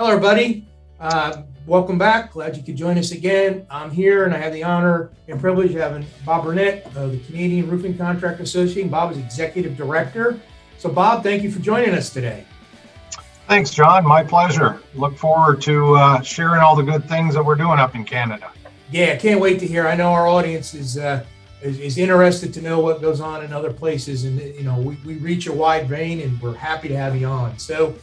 Hello, everybody. Welcome back. Glad you could join us again. I'm here, and I have the honor and privilege of having Bob Brunet of the Canadian Roofing Contractor Association. Bob is Executive Director. So, Bob, thank you for joining us today. Thanks, John. My pleasure. Look forward to sharing all the good things that we're doing up in Canada. Yeah, can't wait to hear. I know our audience is interested to know what goes on in other places, and we reach a wide range, and we're happy to have you on. So,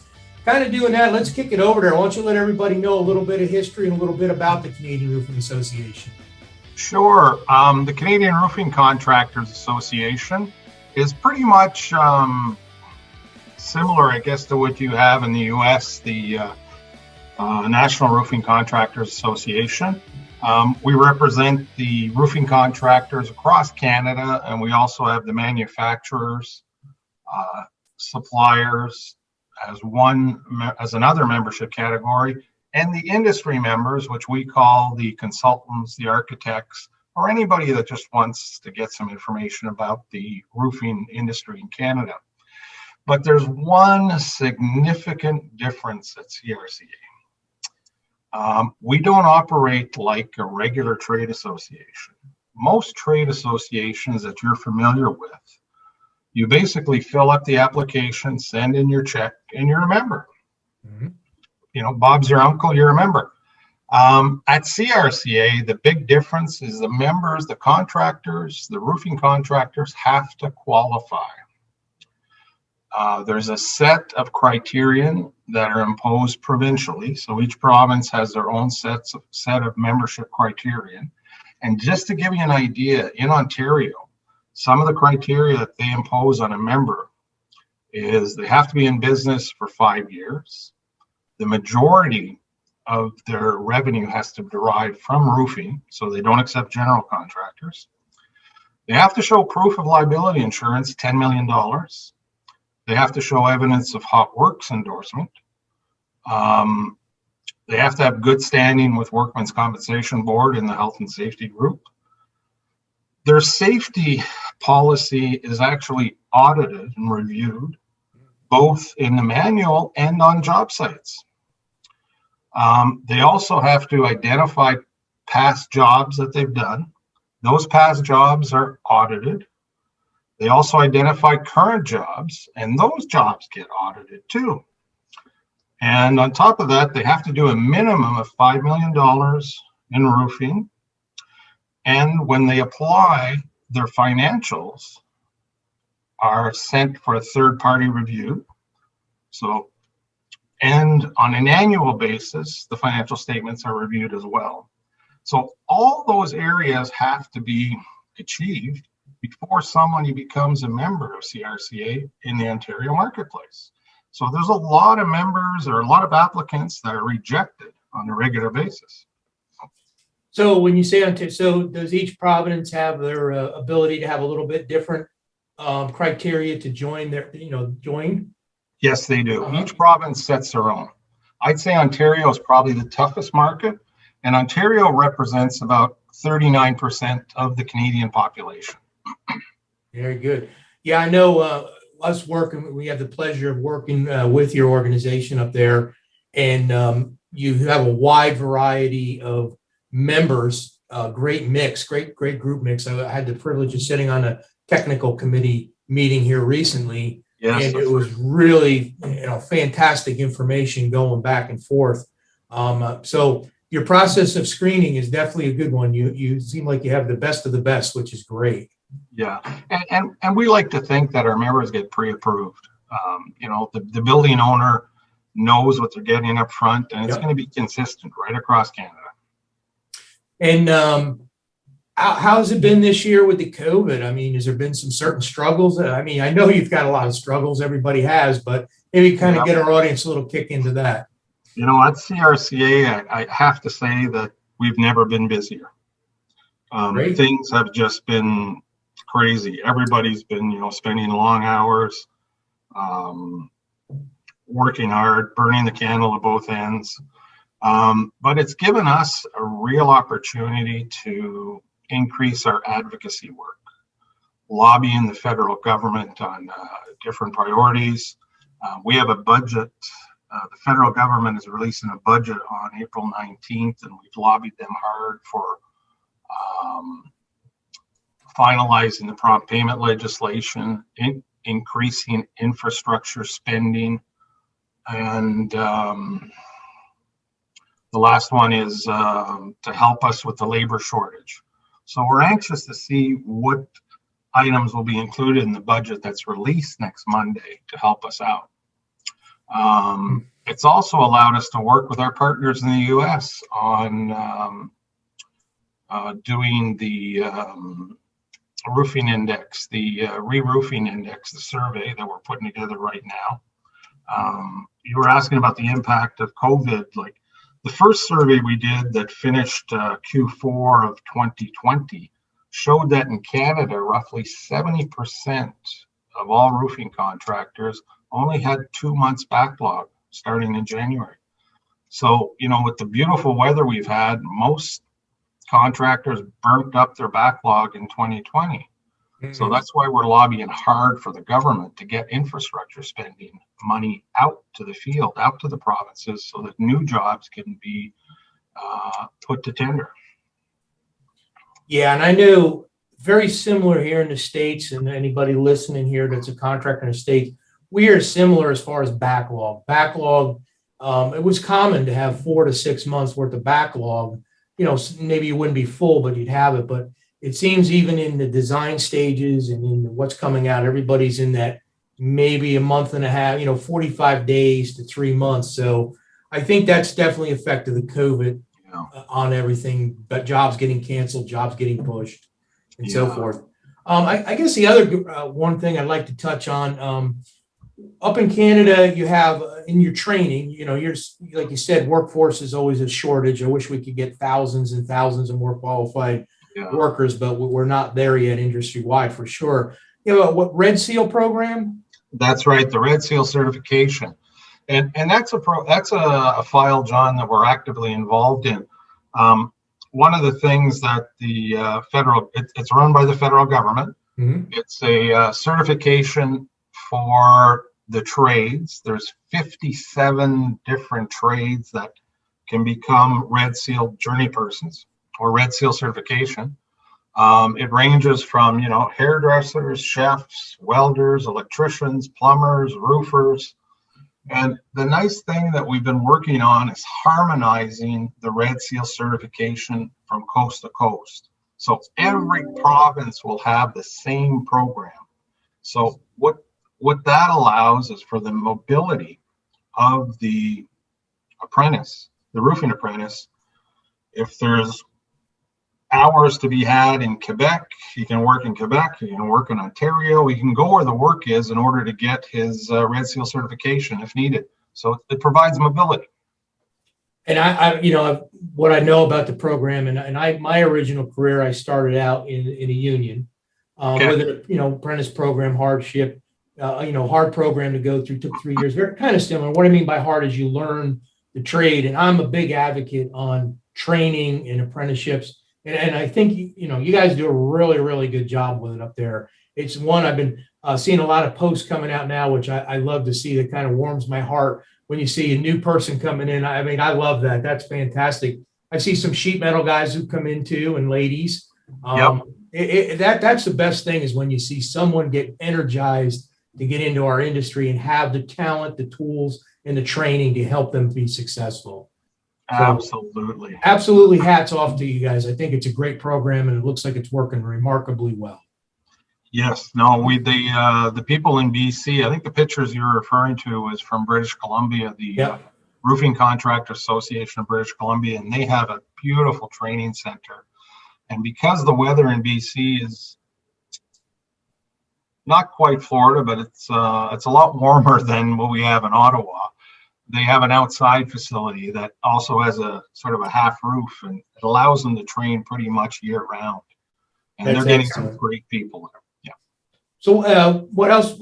kind of doing that, let's kick it over there. Why don't you let everybody know a little bit of history and a little bit about the Canadian Roofing Association? Sure. The Canadian Roofing Contractors Association is pretty much similar, I guess, to what you have in the U.S., the National Roofing Contractors Association. We represent the roofing contractors across Canada, and we also have the manufacturers, suppliers, as another membership category, and the industry members, which we call the consultants, the architects, or anybody that just wants to get some information about the roofing industry in Canada. But there's one significant difference at CRCA. We don't operate like a regular trade association. Most trade associations that you're familiar with, you basically fill up the application, send in your check, and you're a member. Mm-hmm. Bob's your uncle, you're a member. At CRCA, the big difference is the members, the contractors, the roofing contractors have to qualify. There's a set of criterion that are imposed provincially. So each province has their own set of membership criterion. And just to give you an idea, in Ontario, some of the criteria that they impose on a member is they have to be in business for 5 years. The majority of their revenue has to derive from roofing, so they don't accept general contractors. They have to show proof of liability insurance, $10 million. They have to show evidence of hot works endorsement. They have to have good standing with Workmen's Compensation Board and the Health and Safety Group. Their safety policy is actually audited and reviewed, both in the manual and on job sites. They also have to identify past jobs that they've done. Those past jobs are audited. They also identify current jobs, and those jobs get audited too. And on top of that, they have to do a minimum of $5 million in roofing. And when they apply, their financials are sent for a third-party review. And on an annual basis, the financial statements are reviewed as well. So all those areas have to be achieved before somebody becomes a member of CRCA in the Ontario marketplace. So there's a lot of members or a lot of applicants that are rejected on a regular basis. So when you say Ontario, so does each province have their ability to have a little bit different criteria to join join? Yes, they do. Each province sets their own. I'd say Ontario is probably the toughest market, and Ontario represents about 39% of the Canadian population. Very good. Yeah, I know we have the pleasure of working with your organization up there, and you have a wide variety of members, great mix, great group mix. I had the privilege of sitting on a technical committee meeting here recently. Yes, and it was really, fantastic information going back and forth. So your process of screening is definitely a good one. You seem like you have the best of the best, which is great. Yeah, and we like to think that our members get pre-approved. The building owner knows what they're getting up front, and it's going to be consistent right across Canada. And how's it been this year with the COVID? I mean, has there been some certain struggles? I mean, I know you've got a lot of struggles, everybody has, but maybe kind of get our audience a little kick into that. At CRCA, I have to say that we've never been busier. Things have just been crazy. Everybody's been, spending long hours, working hard, burning the candle at both ends. But it's given us a real opportunity to increase our advocacy work, lobbying the federal government on different priorities. We have a budget The federal government is releasing a budget on April 19th, and we've lobbied them hard for finalizing the prompt payment legislation, increasing infrastructure spending, and the last one is to help us with the labor shortage. So we're anxious to see what items will be included in the budget that's released next Monday to help us out. It's also allowed us to work with our partners in the US on doing the roofing index, the re-roofing index, the survey that we're putting together right now. You were asking about the impact of COVID. Like the first survey we did that finished Q4 of 2020 showed that in Canada, roughly 70% of all roofing contractors only had 2 months backlog starting in January. So, you know, with the beautiful weather we've had, most contractors burnt up their backlog in 2020. So that's why we're lobbying hard for the government to get infrastructure spending money out to the field, out to the provinces, so that new jobs can be put to tender. Yeah, and I know very similar here in the States, and anybody listening here that's a contractor in the States, we are similar as far as backlog. Backlog, it was common to have 4 to 6 months worth of backlog. You know, maybe you wouldn't be full, but you'd have it. But it seems even in the design stages and in what's coming out, everybody's in that maybe a month and a half, 45 days to 3 months. So I think that's definitely affected the COVID on everything, but jobs getting canceled, jobs getting pushed, and so forth. I guess the other one thing I'd like to touch on, up in Canada, you have in your training, you're, like you said, workforce is always a shortage. I wish we could get thousands and thousands of more qualified workers, but we're not there yet industry wide for sure. You know, what Red Seal program? That's right, the Red Seal certification, and that's a file, John, that we're actively involved in. One of the things that the it's run by the federal government. It's a certification for the trades. There's 57 different trades that can become Red Seal journey persons or Red Seal certification. It ranges from, hairdressers, chefs, welders, electricians, plumbers, roofers. And the nice thing that we've been working on is harmonizing the Red Seal certification from coast to coast. So every province will have the same program. So what that allows is for the mobility of the apprentice, the roofing apprentice. If there's hours to be had in Quebec, he can work in Quebec, he can work in Ontario, he can go where the work is in order to get his Red Seal certification if needed. So it provides mobility. And I what I know about the program, and my original career, I started out in a union with an apprentice program, hardship, hard program to go through, took 3 years. Very kind of similar. What I mean by hard is you learn the trade, and I'm a big advocate on training and apprenticeships. And I think you guys do a really, really good job with it up there. It's one I've been seeing a lot of posts coming out now, which I love to see. That kind of warms my heart when you see a new person coming in. I mean, I love that. That's fantastic. I see some sheet metal guys who come in too, and ladies. That's the best thing is when you see someone get energized to get into our industry and have the talent, the tools, and the training to help them be successful. So, absolutely hats off to you guys. I think it's a great program, and it looks like it's working remarkably well. Yes, no, the people in BC, I think the pictures you're referring to is from British Columbia, the Roofing Contractor Association of British Columbia, and they have a beautiful training center. And because the weather in BC is not quite Florida, but it's a lot warmer than what we have in Ottawa, they have an outside facility that also has a sort of a half roof, and it allows them to train pretty much year round. And they're getting some great people there. Yeah. So what else?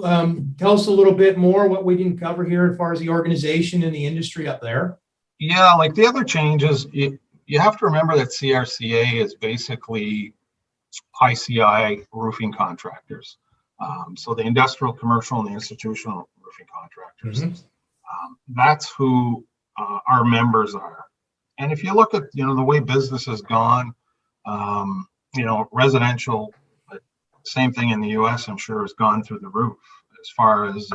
Tell us a little bit more what we didn't cover here as far as the organization and the industry up there. Yeah, like the other changes, you have to remember that CRCA is basically ICI roofing contractors. So the industrial, commercial, and the institutional roofing contractors. That's who our members are. And if you look at, the way business has gone, residential, same thing in the US, I'm sure, has gone through the roof as far as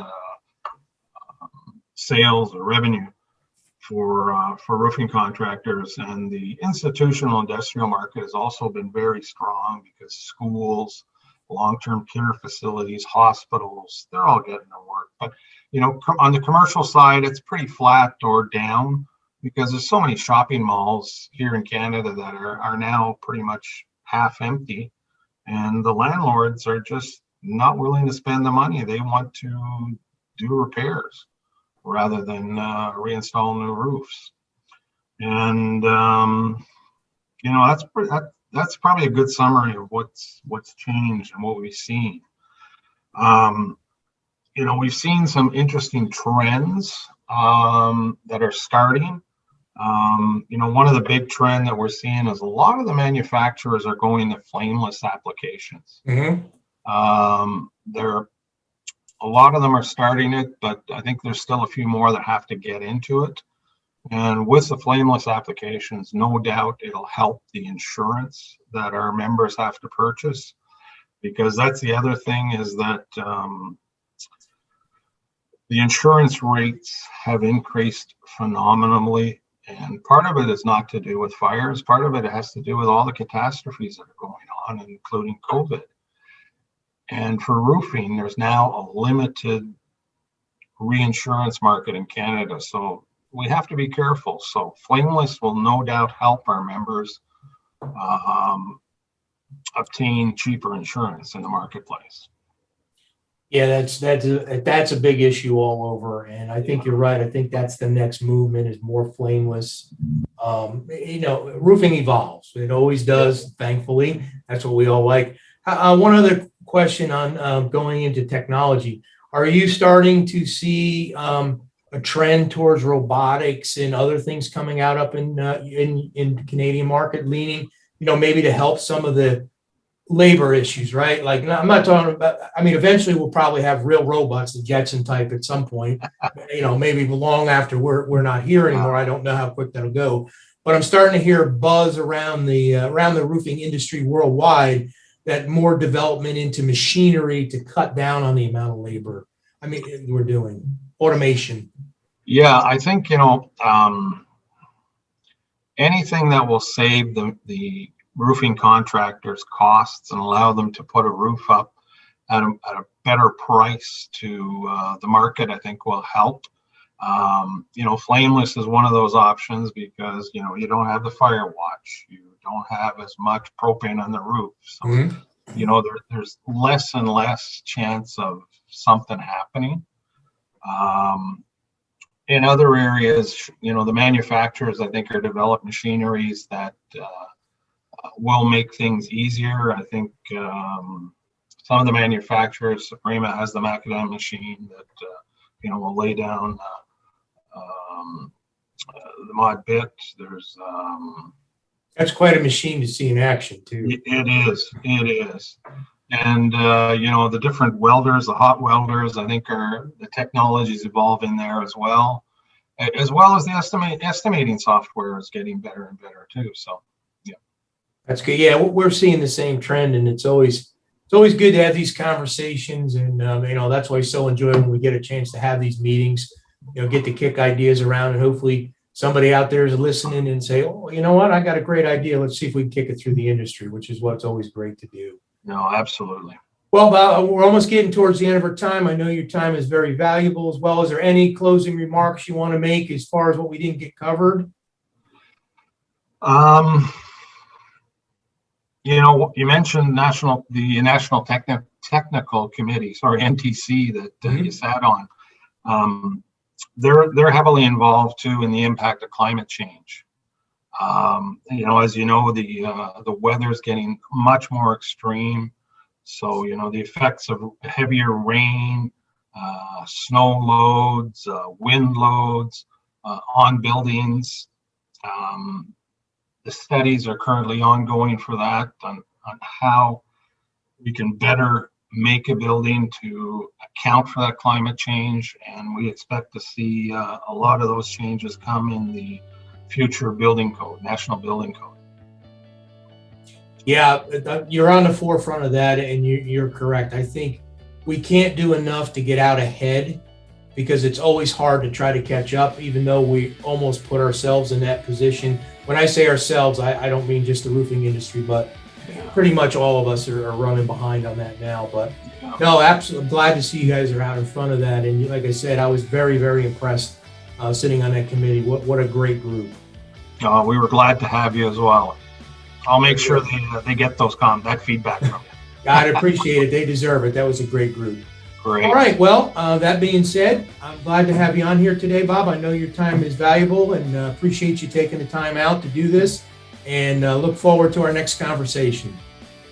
sales or revenue for roofing contractors. And the institutional industrial market has also been very strong because schools, long-term care facilities, hospitals, they're all getting their work. But, on the commercial side, it's pretty flat or down because there's so many shopping malls here in Canada that are now pretty much half empty. And the landlords are just not willing to spend the money. They want to do repairs rather than reinstall new roofs. And that's probably a good summary of what's changed and what we've seen. We've seen some interesting trends that are starting. One of the big trend that we're seeing is a lot of the manufacturers are going to flameless applications. Mm-hmm. A lot of them are starting it, but I think there's still a few more that have to get into it. And with the flameless applications, no doubt it'll help the insurance that our members have to purchase, because that's the other thing is that the insurance rates have increased phenomenally. And part of it is not to do with fires. Part of it has to do with all the catastrophes that are going on, including COVID. And for roofing, there's now a limited reinsurance market in Canada. So we have to be careful. So flameless will no doubt help our members obtain cheaper insurance in the marketplace. Yeah, that's a big issue all over, and I think you're right. I think that's the next movement is more flameless. Roofing evolves; it always does. Thankfully, that's what we all like. One other question on going into technology: are you starting to see a trend towards robotics and other things coming out up in the Canadian market, leaning maybe to help some of the labor issues, right? Like, I'm not talking about, eventually we'll probably have real robots, the Jetson type at some point, maybe long after we're not here anymore. I don't know how quick that'll go, but I'm starting to hear buzz around the roofing industry worldwide that more development into machinery to cut down on the amount of labor. We're doing automation. Yeah, I think, anything that will save the roofing contractors costs and allow them to put a roof up at a better price to the market, I think will help. Flameless is one of those options because, you don't have the fire watch. You don't have as much propane on the roof. So, Mm-hmm. There's less and less chance of something happening. In other areas, the manufacturers, I think, are developing machineries that will make things easier. I think some of the manufacturers, Suprema has the macadam machine that will lay down the mod bit. There's That's quite a machine to see in action too. It is. And the different welders, the hot welders, I think the technology's evolving there as well as the estimating software is getting better and better too. So. That's good. Yeah, we're seeing the same trend, and it's always good to have these conversations. And that's why it's so enjoyable when we get a chance to have these meetings. Get to kick ideas around, and hopefully somebody out there is listening and say, "Oh, you know what? I got a great idea. Let's see if we can kick it through the industry," which is what's always great to do. No, absolutely. Well, we're almost getting towards the end of our time. I know your time is very valuable as well. Is there any closing remarks you want to make as far as what we didn't get covered? You mentioned the National Technical Committee, NTC, that you sat on. They're heavily involved too in the impact of climate change. As the weather's getting much more extreme. So, the effects of heavier rain, snow loads, wind loads on buildings. The studies are currently ongoing for that on how we can better make a building to account for that climate change, and we expect to see a lot of those changes come in the future building code, national building code. Yeah, you're on the forefront of that, and you're correct. I think we can't do enough to get out ahead, because it's always hard to try to catch up, even though we almost put ourselves in that position. When I say ourselves, I don't mean just the roofing industry, but pretty much all of us are running behind on that now. But no, absolutely, I'm glad to see you guys are out in front of that. And like I said, I was very, very impressed sitting on that committee. What a great group. We were glad to have you as well. I'll make sure they get that feedback from you. I'd appreciate it. They deserve it. That was a great group. Great. All right. Well, that being said, I'm glad to have you on here today, Bob. I know your time is valuable, and appreciate you taking the time out to do this, and look forward to our next conversation.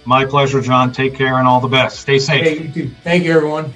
My pleasure, John. Take care and all the best. Stay safe. Hey, you too. Thank you, everyone.